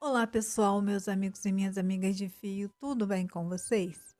Olá pessoal, meus amigos e minhas amigas de fio, tudo bem com vocês?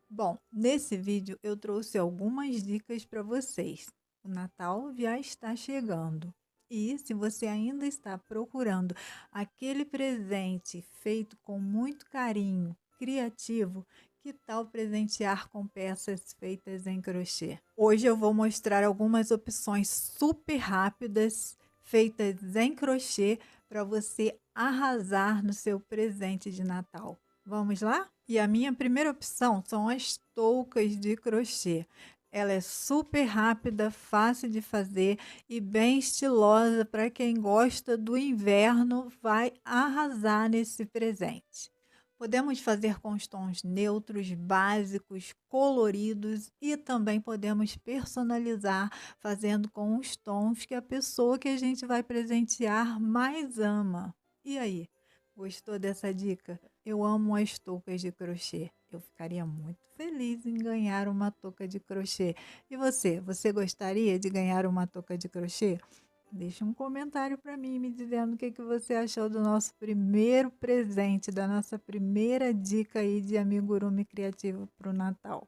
Bom, nesse vídeo eu trouxe algumas dicas para vocês. O Natal já está chegando e se você ainda está procurando aquele presente feito com muito carinho, criativo, que tal presentear com peças feitas em crochê? Hoje eu vou mostrar algumas opções super rápidas feitas em crochê para você arrasar no seu presente de Natal. Vamos lá? E a minha primeira opção são as toucas de crochê. Ela é super rápida, fácil de fazer e bem estilosa para quem gosta do inverno, vai arrasar nesse presente. Podemos fazer com os tons neutros, básicos, coloridos e também podemos personalizar fazendo com os tons que a pessoa que a gente vai presentear mais ama. E aí, gostou dessa dica? Eu amo as toucas de crochê. Eu ficaria muito feliz em ganhar uma touca de crochê. E você? Você gostaria de ganhar uma touca de crochê? Deixa um comentário para mim me dizendo o que você achou do nosso primeiro presente, da nossa primeira dica aí de amigurumi criativo para o Natal.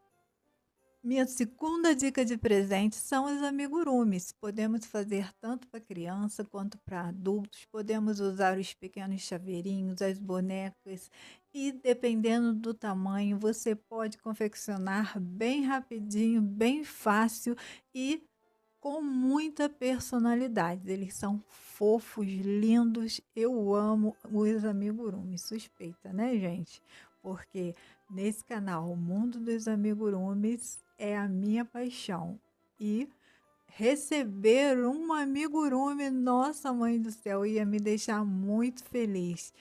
Minha segunda dica de presente são os amigurumis. Podemos fazer tanto para criança quanto para adultos. Podemos usar os pequenos chaveirinhos, as bonecas e dependendo do tamanho, você pode confeccionar bem rapidinho, bem fácil e com muita personalidade. Eles são fofos, lindos. Eu amo os amigurumis. Suspeita, né, gente? Porque nesse canal, o mundo dos amigurumis é a minha paixão. E receber um amigurumi, nossa mãe do céu, ia me deixar muito feliz.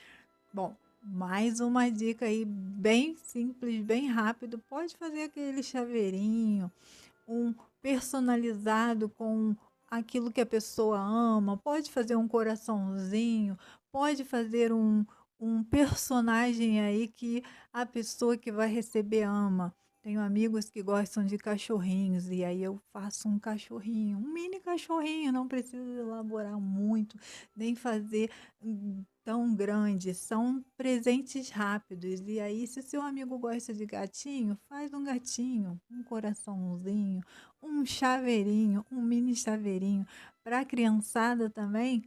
Bom, mais uma dica aí bem simples, bem rápido. Pode fazer aquele chaveirinho, um personalizado com aquilo que a pessoa ama, pode fazer um coraçãozinho, pode fazer um personagem aí que a pessoa que vai receber ama. Tenho amigos que gostam de cachorrinhos e aí eu faço um cachorrinho, um mini cachorrinho, não preciso elaborar muito, nem fazer tão grande. São presentes rápidos. E aí, se seu amigo gosta de gatinho, faz um gatinho, um coraçãozinho, um chaveirinho, um mini chaveirinho. Para a criançada também,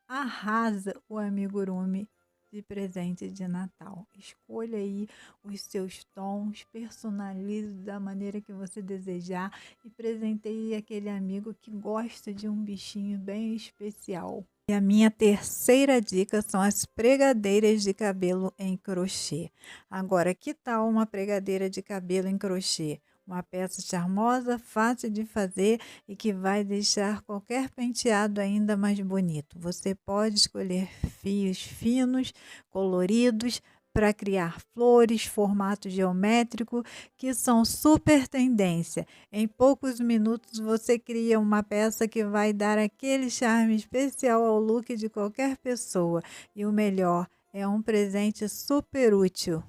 arrasa o amigurumi de presente de Natal. Escolha aí os seus tons, personalize da maneira que você desejar e presenteie aquele amigo que gosta de um bichinho bem especial. E a minha terceira dica são as pregadeiras de cabelo em crochê. Agora, que tal uma pregadeira de cabelo em crochê? Uma peça charmosa, fácil de fazer e que vai deixar qualquer penteado ainda mais bonito. Você pode escolher fios finos, coloridos, para criar flores, formato geométrico, que são super tendência. Em poucos minutos você cria uma peça que vai dar aquele charme especial ao look de qualquer pessoa. E o melhor, é um presente super útil.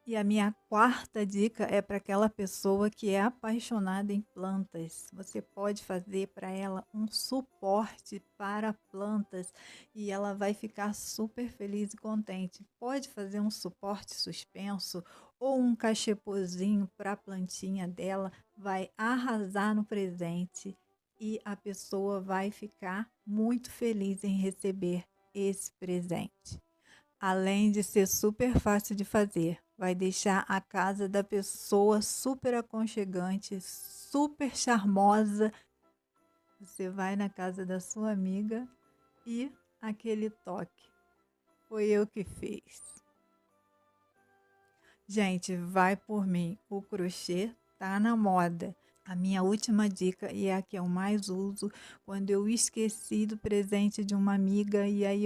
E a minha quarta dica é para aquela pessoa que é apaixonada em plantas. Você pode fazer para ela um suporte para plantas e ela vai ficar super feliz e contente. Pode fazer um suporte suspenso ou um cachepozinho para a plantinha dela, vai arrasar no presente e a pessoa vai ficar muito feliz em receber esse presente. Além de ser super fácil de fazer, vai deixar a casa da pessoa super aconchegante, super charmosa. Você vai na casa da sua amiga e aquele toque. Foi eu que fiz. Gente, vai por mim. O crochê tá na moda. A minha última dica, e é a que eu mais uso, quando eu esqueci do presente de uma amiga e aí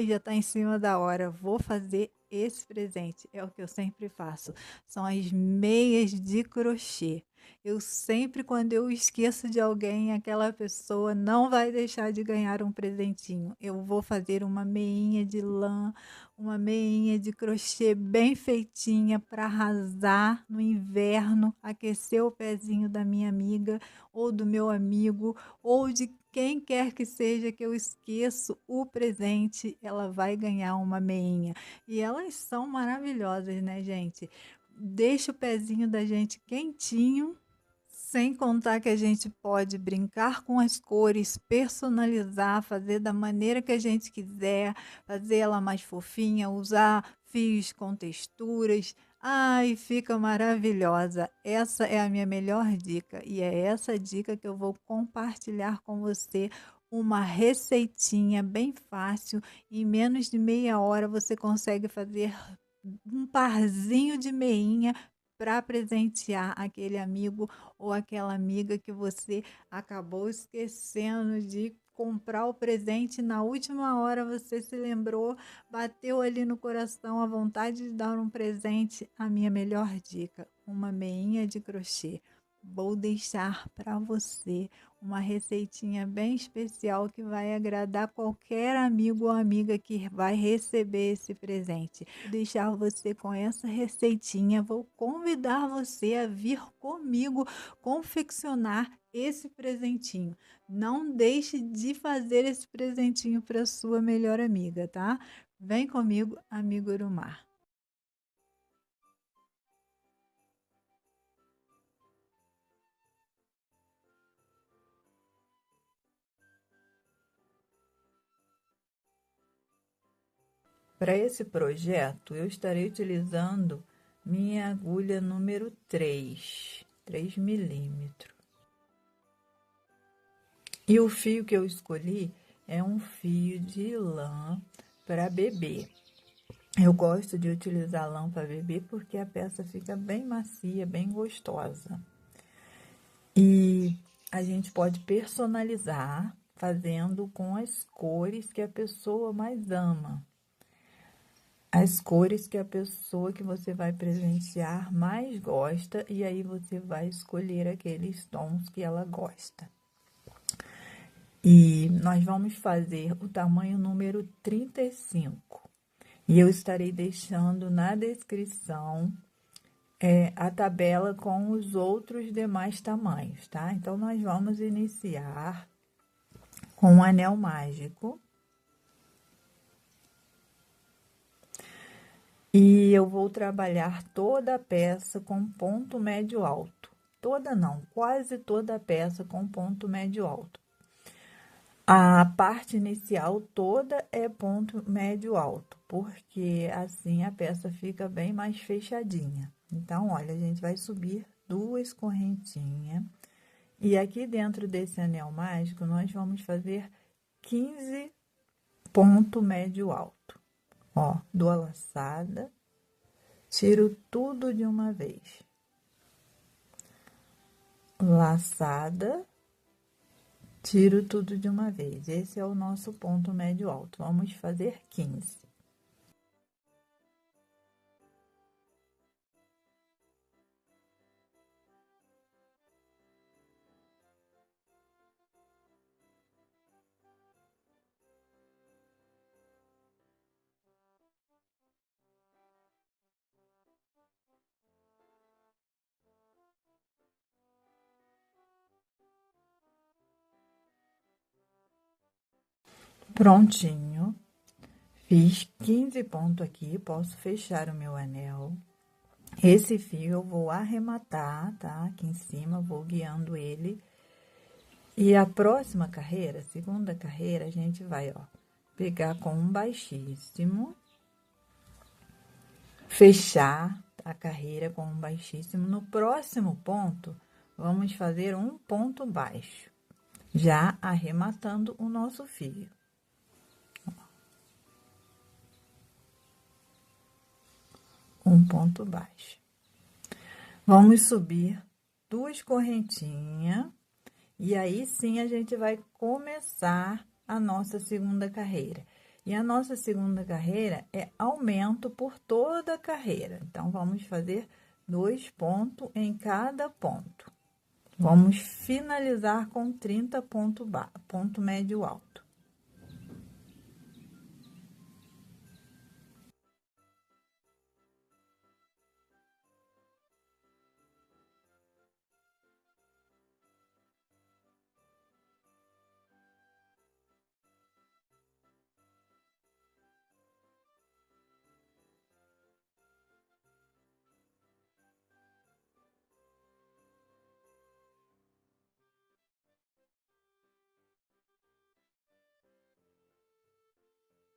já está em cima da hora, vou fazer esse presente. É o que eu sempre faço. São as meias de crochê. Eu sempre, quando eu esqueço de alguém, aquela pessoa não vai deixar de ganhar um presentinho. Eu vou fazer uma meinha de lã, uma meinha de crochê bem feitinha para arrasar no inverno, aquecer o pezinho da minha amiga ou do meu amigo ou de quem quer que seja que eu esqueço o presente, ela vai ganhar uma meinha. E elas são maravilhosas, né, gente? Deixa o pezinho da gente quentinho, sem contar que a gente pode brincar com as cores, personalizar, fazer da maneira que a gente quiser, fazer ela mais fofinha, usar fios com texturas. Ai, fica maravilhosa. Essa é a minha melhor dica e é essa dica que eu vou compartilhar com você. Uma receitinha bem fácil, em menos de meia hora você consegue fazer um parzinho de meinha para presentear aquele amigo ou aquela amiga que você acabou esquecendo de comprar o presente, na última hora você se lembrou, bateu ali no coração a vontade de dar um presente. A minha melhor dica, uma meinha de crochê. Vou deixar para você uma receitinha bem especial que vai agradar qualquer amigo ou amiga que vai receber esse presente. Vou deixar você com essa receitinha, vou convidar você a vir comigo confeccionar esse presentinho. Não deixe de fazer esse presentinho para sua melhor amiga, tá? Vem comigo, amigo Urumar. Para esse projeto, eu estarei utilizando minha agulha número 3 milímetros. E o fio que eu escolhi é um fio de lã para bebê. Eu gosto de utilizar lã para bebê porque a peça fica bem macia, bem gostosa. E a gente pode personalizar fazendo com as cores que a pessoa mais ama. As cores que a pessoa que você vai presentear mais gosta, e aí você vai escolher aqueles tons que ela gosta. E nós vamos fazer o tamanho número 35. E eu estarei deixando na descrição a tabela com os outros demais tamanhos, tá? Então, nós vamos iniciar com um anel mágico. E eu vou trabalhar toda a peça com ponto médio alto. Toda não, quase toda a peça com ponto médio alto. A parte inicial toda é ponto médio alto, porque assim a peça fica bem mais fechadinha. Então, olha, a gente vai subir 2 correntinhas. E aqui dentro desse anel mágico, nós vamos fazer 15 ponto médio alto. Ó, dou a laçada, tiro tudo de uma vez. Laçada, tiro tudo de uma vez. Esse é o nosso ponto médio alto. Vamos fazer 15. Prontinho. Fiz 15 pontos aqui, posso fechar o meu anel. Esse fio eu vou arrematar, tá? Aqui em cima, vou guiando ele. E a próxima carreira, segunda carreira, a gente vai, ó, pegar com um baixíssimo, fechar a carreira com um baixíssimo. No próximo ponto, vamos fazer um ponto baixo, já arrematando o nosso fio. Um ponto baixo. Vamos subir 2 correntinhas, e aí sim a gente vai começar a nossa segunda carreira. E a nossa segunda carreira é aumento por toda a carreira. Então, vamos fazer 2 pontos em cada ponto. Vamos finalizar com 30 ponto médio alto.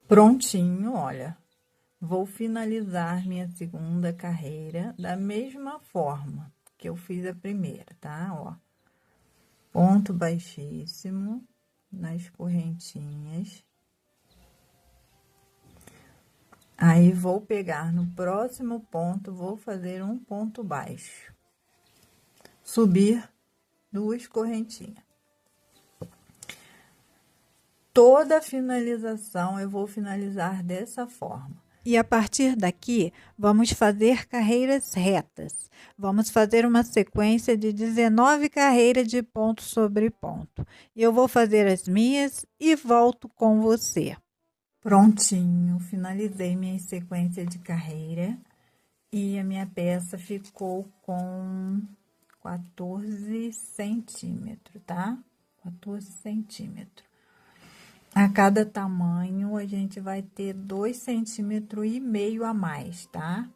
Prontinho, olha. Vou finalizar minha segunda carreira da mesma forma que eu fiz a primeira, tá? Ó, ponto baixíssimo nas correntinhas. Aí, vou pegar no próximo ponto, vou fazer um ponto baixo. Subir 2 correntinhas. Toda finalização eu vou finalizar dessa forma. E a partir daqui, vamos fazer carreiras retas. Vamos fazer uma sequência de 19 carreiras de ponto sobre ponto. Eu vou fazer as minhas e volto com você. Prontinho, finalizei minha sequência de carreira e a minha peça ficou com 14 centímetros, tá? 14 centímetros. A cada tamanho, a gente vai ter 2,5 centímetros a mais, tá?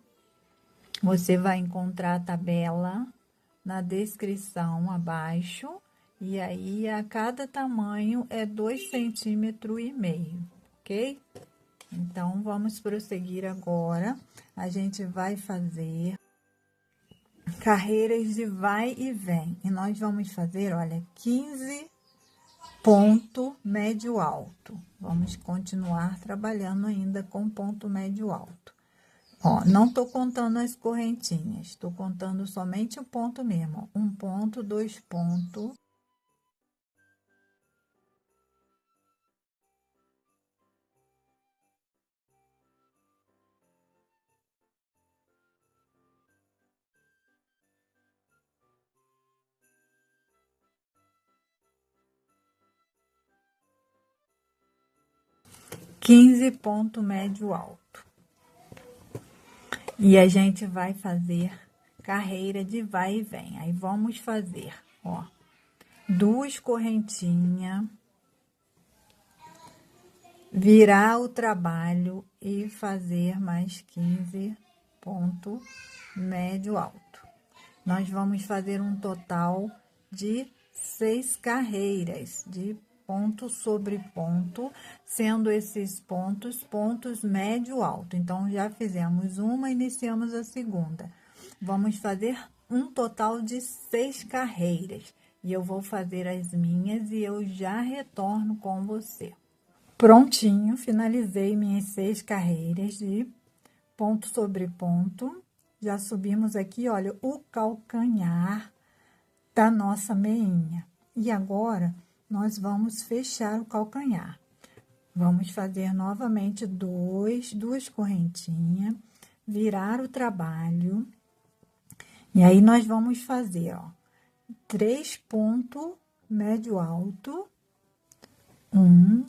Você vai encontrar a tabela na descrição abaixo. E aí, a cada tamanho é 2,5 centímetros, ok? Então, vamos prosseguir agora. A gente vai fazer carreiras de vai e vem. E nós vamos fazer, olha, 15 ponto médio alto. Vamos continuar trabalhando ainda com ponto médio alto. Ó, não tô contando as correntinhas, tô contando somente o ponto mesmo. Ó. 1 ponto, 2 pontos. Quinze ponto médio alto. E a gente vai fazer carreira de vai e vem. Aí, vamos fazer, ó, 2 correntinhas, virar o trabalho e fazer mais 15 ponto médio alto. Nós vamos fazer um total de 6 carreiras de ponto sobre ponto, sendo esses pontos médio alto. Então, já fizemos uma, iniciamos a segunda. Vamos fazer um total de 6 carreiras. E eu vou fazer as minhas e eu já retorno com você. Prontinho, finalizei minhas 6 carreiras de ponto sobre ponto. Já subimos aqui, olha, o calcanhar da nossa meinha. E agora, nós vamos fechar o calcanhar. Vamos fazer novamente duas correntinhas, virar o trabalho. E aí, nós vamos fazer, ó, 3 pontos médio alto. 1,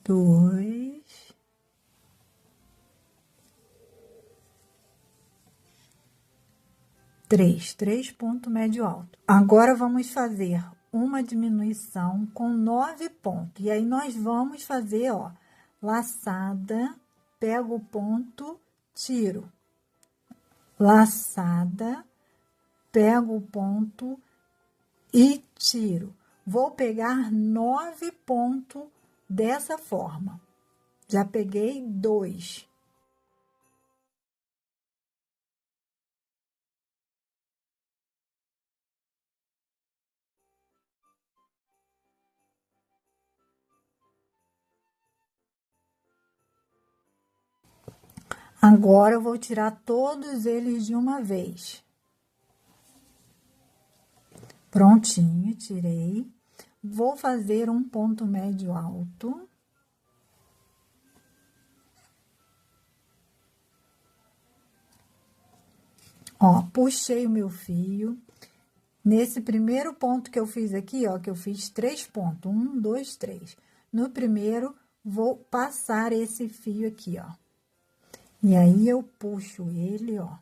2, 3 pontos médio alto. Agora, vamos fazer uma diminuição com 9 pontos. E aí, nós vamos fazer, ó, laçada, pego o ponto, tiro. Laçada, pego o ponto e tiro. Vou pegar 9 pontos dessa forma. Já peguei 2. Agora, eu vou tirar todos eles de uma vez. Prontinho, tirei. Vou fazer um ponto médio alto. Ó, puxei o meu fio, Nesse primeiro ponto que eu fiz aqui, ó, que eu fiz 3 pontos, 1, 2, 3. No primeiro, vou passar esse fio aqui, ó. E aí, eu puxo ele, ó,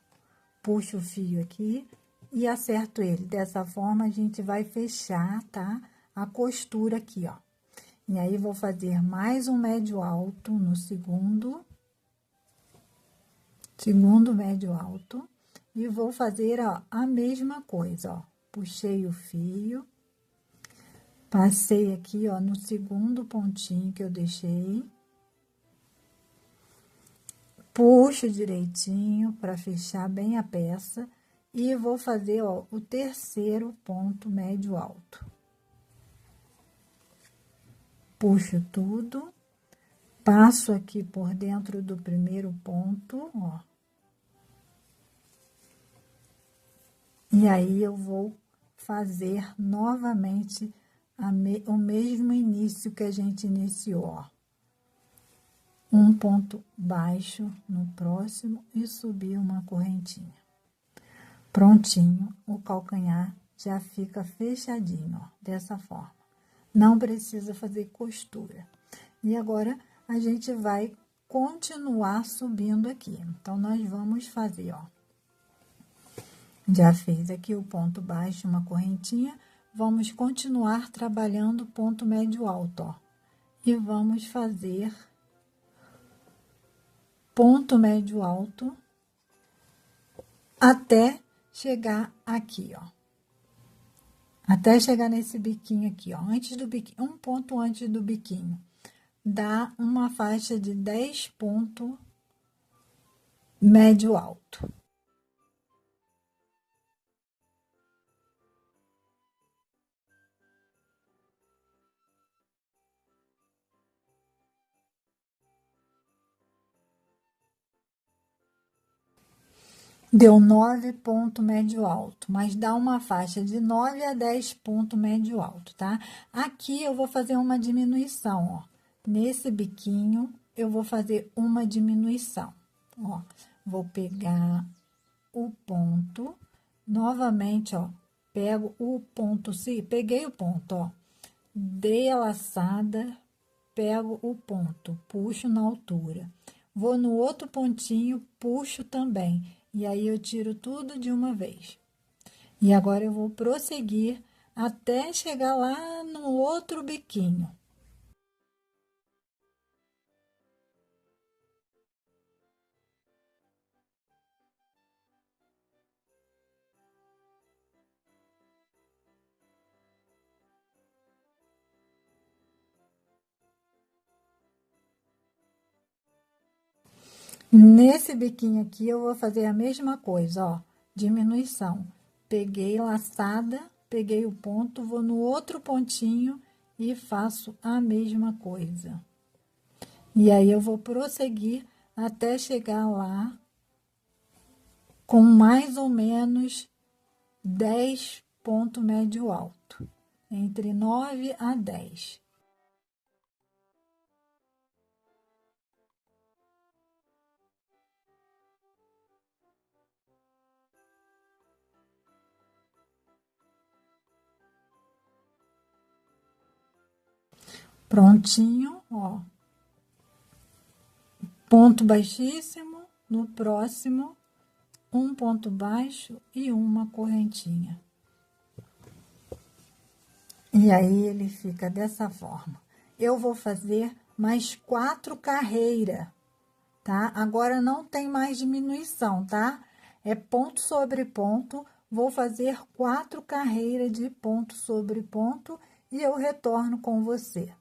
puxo o fio aqui e acerto ele. Dessa forma, a gente vai fechar, tá? A costura aqui, ó. E aí, vou fazer mais um médio alto no segundo médio alto. E vou fazer, ó, a mesma coisa, ó. Puxei o fio, passei aqui, ó, no segundo pontinho que eu deixei. Puxo direitinho para fechar bem a peça. E vou fazer, ó, o terceiro ponto médio alto. Puxo tudo, passo aqui por dentro do primeiro ponto, ó. E aí, eu vou fazer novamente o mesmo início que a gente iniciou, ó. Um ponto baixo no próximo e subir uma correntinha. Prontinho, o calcanhar já fica fechadinho, ó, dessa forma. Não precisa fazer costura. E agora, a gente vai continuar subindo aqui. Então, nós vamos fazer, ó. Já fez aqui o ponto baixo, uma correntinha. Vamos continuar trabalhando o ponto médio alto, ó. E vamos fazer ponto médio alto até chegar aqui, ó. Até chegar nesse biquinho aqui, ó. Antes do biquinho, um ponto antes do biquinho. Dá uma faixa de 10 pontos médio alto. Deu 9 pontos médio alto, mas dá uma faixa de 9 a 10 pontos médio alto, tá? Aqui eu vou fazer uma diminuição, ó. Nesse biquinho, eu vou fazer uma diminuição, ó. Vou pegar o ponto, novamente, ó. Pego o ponto, peguei o ponto, ó. Dei a laçada, pego o ponto, puxo na altura. Vou no outro pontinho, puxo também. E aí, eu tiro tudo de uma vez. E agora, eu vou prosseguir até chegar lá no outro biquinho. Nesse biquinho aqui, eu vou fazer a mesma coisa, ó, diminuição. Peguei laçada, peguei o ponto, vou no outro pontinho e faço a mesma coisa. E aí, eu vou prosseguir até chegar lá com mais ou menos 10 pontos médio alto, entre 9 a 10. Prontinho, ó. Ponto baixíssimo, no próximo, um ponto baixo e uma correntinha. E aí, ele fica dessa forma. Eu vou fazer mais 4 carreiras, tá? Agora, não tem mais diminuição, tá? É ponto sobre ponto. Vou fazer 4 carreiras de ponto sobre ponto e eu retorno com você.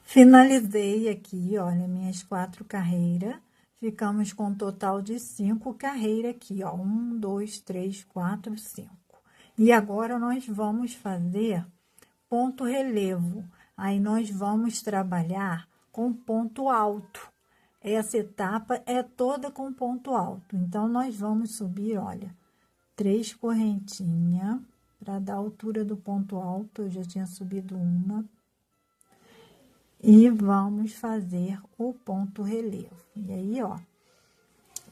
Finalizei aqui, olha, minhas 4 carreiras. Ficamos com um total de 5 carreiras aqui, ó. 1, 2, 3, 4, 5. E agora, nós vamos fazer ponto relevo. Aí, nós vamos trabalhar com ponto alto. Essa etapa é toda com ponto alto. Então, nós vamos subir, olha, 3 correntinhas para dar a altura do ponto alto. Eu já tinha subido uma. E vamos fazer o ponto relevo. E aí, ó,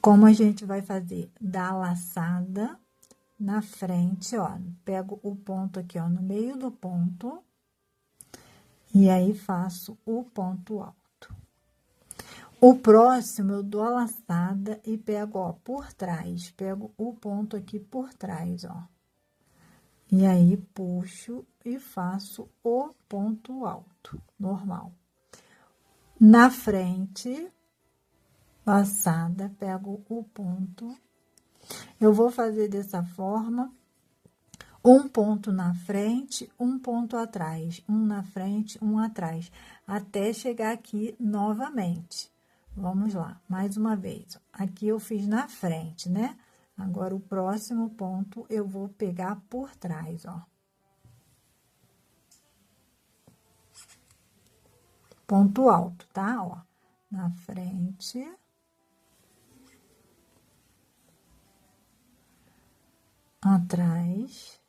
como a gente vai fazer da laçada, na frente, ó, pego o ponto aqui, ó, no meio do ponto, e aí faço o ponto alto. O próximo, eu dou a laçada e pego, ó, por trás, pego o ponto aqui por trás, ó. E aí, puxo e faço o ponto alto, normal. Na frente, laçada, pego o ponto. Eu vou fazer dessa forma, um ponto na frente, um ponto atrás, um na frente, um atrás, até chegar aqui novamente. Vamos lá, mais uma vez. Aqui eu fiz na frente, né? Agora, o próximo ponto eu vou pegar por trás, ó. Ponto alto, tá? Ó, na frente. Atrás.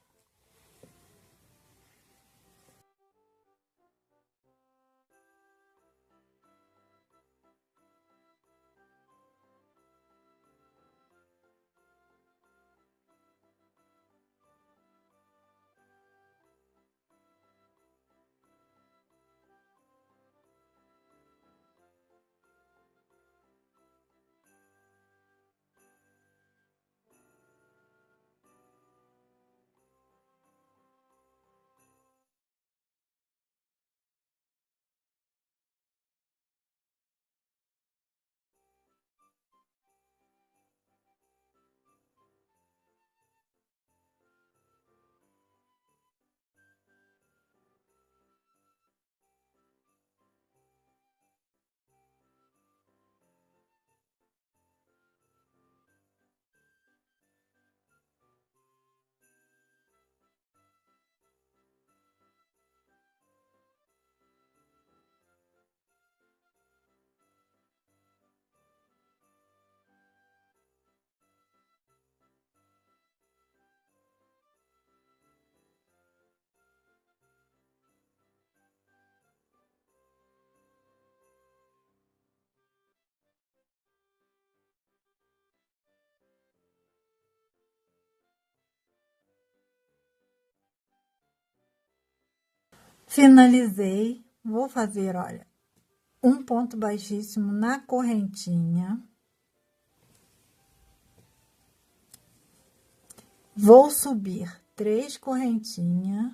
Finalizei, vou fazer, olha, um ponto baixíssimo na correntinha. Vou subir 3 correntinhas.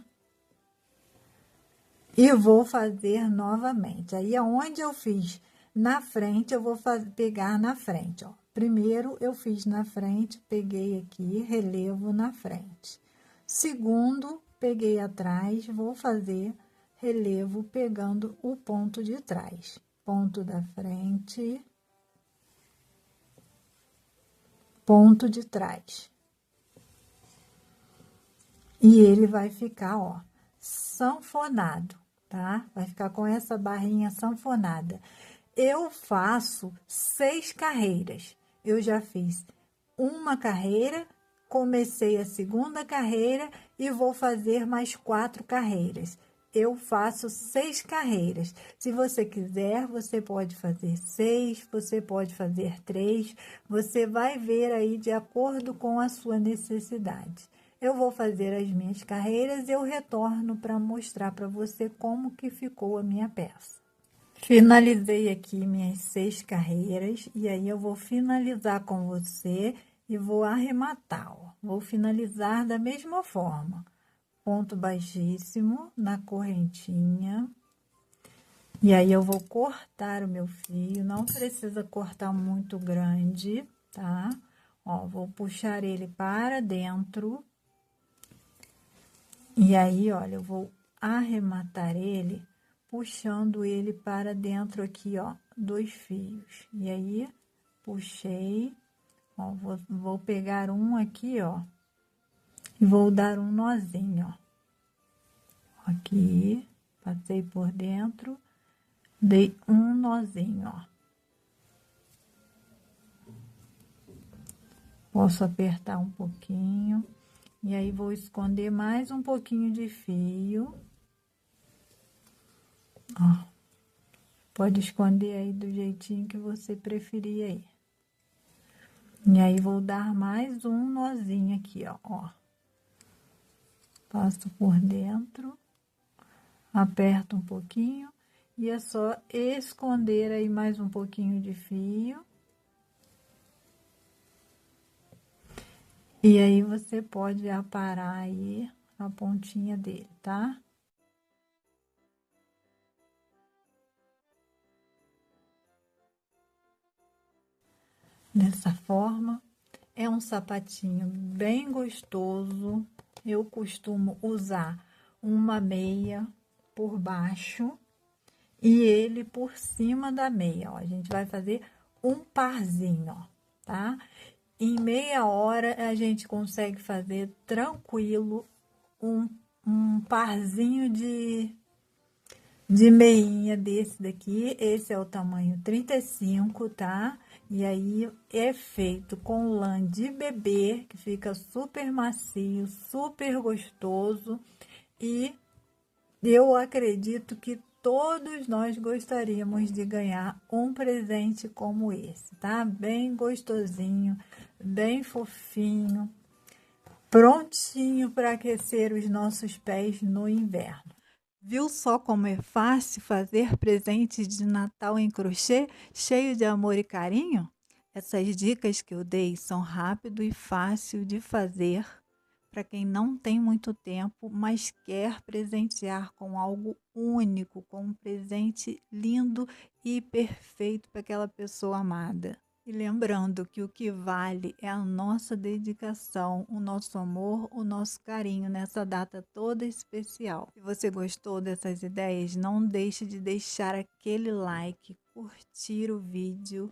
E vou fazer novamente. Aí, aonde eu fiz na frente, eu vou pegar na frente, ó. Primeiro, eu fiz na frente, peguei aqui, relevo na frente. Segundo, peguei atrás, vou fazer relevo pegando o ponto de trás. Ponto da frente, ponto de trás. E ele vai ficar, ó, sanfonado, tá? Vai ficar com essa barrinha sanfonada. Eu faço 6 carreiras. Eu já fiz uma carreira, comecei a segunda carreira e vou fazer mais 4 carreiras. Eu faço 6 carreiras. Se você quiser, você pode fazer 6, você pode fazer 3. Você vai ver aí de acordo com a sua necessidade. Eu vou fazer as minhas carreiras e eu retorno para mostrar para você como que ficou a minha peça. Finalizei aqui minhas 6 carreiras e aí eu vou finalizar com você e vou arrematar, ó. Vou finalizar da mesma forma. Ponto baixíssimo na correntinha. E aí eu vou cortar o meu fio, não precisa cortar muito grande, tá? Ó, vou puxar ele para dentro. E aí, olha, eu vou arrematar ele, puxando ele para dentro aqui, ó, 2 fios. E aí, puxei, ó, vou pegar um aqui, ó, e vou dar um nozinho, ó. Aqui, passei por dentro, dei um nozinho, ó. Posso apertar um pouquinho. E aí, vou esconder mais um pouquinho de fio. Ó, pode esconder aí do jeitinho que você preferir aí. E aí, vou dar mais um nozinho aqui, ó. Passo por dentro, aperto um pouquinho e é só esconder aí mais um pouquinho de fio. E aí, você pode aparar aí a pontinha dele, tá? Dessa forma, é um sapatinho bem gostoso. Eu costumo usar uma meia por baixo e ele por cima da meia, ó. A gente vai fazer um parzinho, ó, tá? Em meia hora a gente consegue fazer tranquilo um parzinho de meinha desse daqui. Esse é o tamanho 35, tá? E aí é feito com lã de bebê, que fica super macio, super gostoso. E eu acredito que todos nós gostaríamos de ganhar um presente como esse, tá? Bem gostosinho, bem fofinho, prontinho para aquecer os nossos pés no inverno. Viu só como é fácil fazer presente de Natal em crochê, cheio de amor e carinho? Essas dicas que eu dei são rápido e fácil de fazer para quem não tem muito tempo, mas quer presentear com algo único, com um presente lindo e perfeito para aquela pessoa amada. E lembrando que o que vale é a nossa dedicação, o nosso amor, o nosso carinho nessa data toda especial. Se você gostou dessas ideias, não deixe de deixar aquele like, curtir o vídeo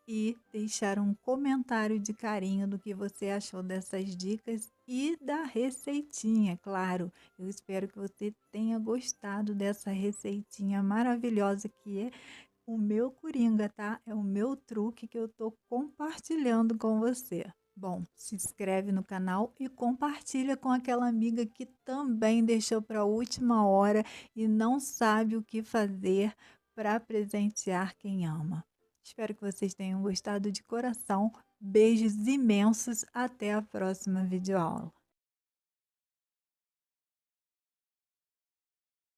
e deixar um comentário de carinho do que você achou dessas dicas e da receitinha, claro. Eu espero que você tenha gostado dessa receitinha maravilhosa que é o meu coringa, tá? É o meu truque que eu tô compartilhando com você. Bom, se inscreve no canal e compartilha com aquela amiga que também deixou para a última hora e não sabe o que fazer para presentear quem ama. Espero que vocês tenham gostado de coração. Beijos imensos. Até a próxima videoaula.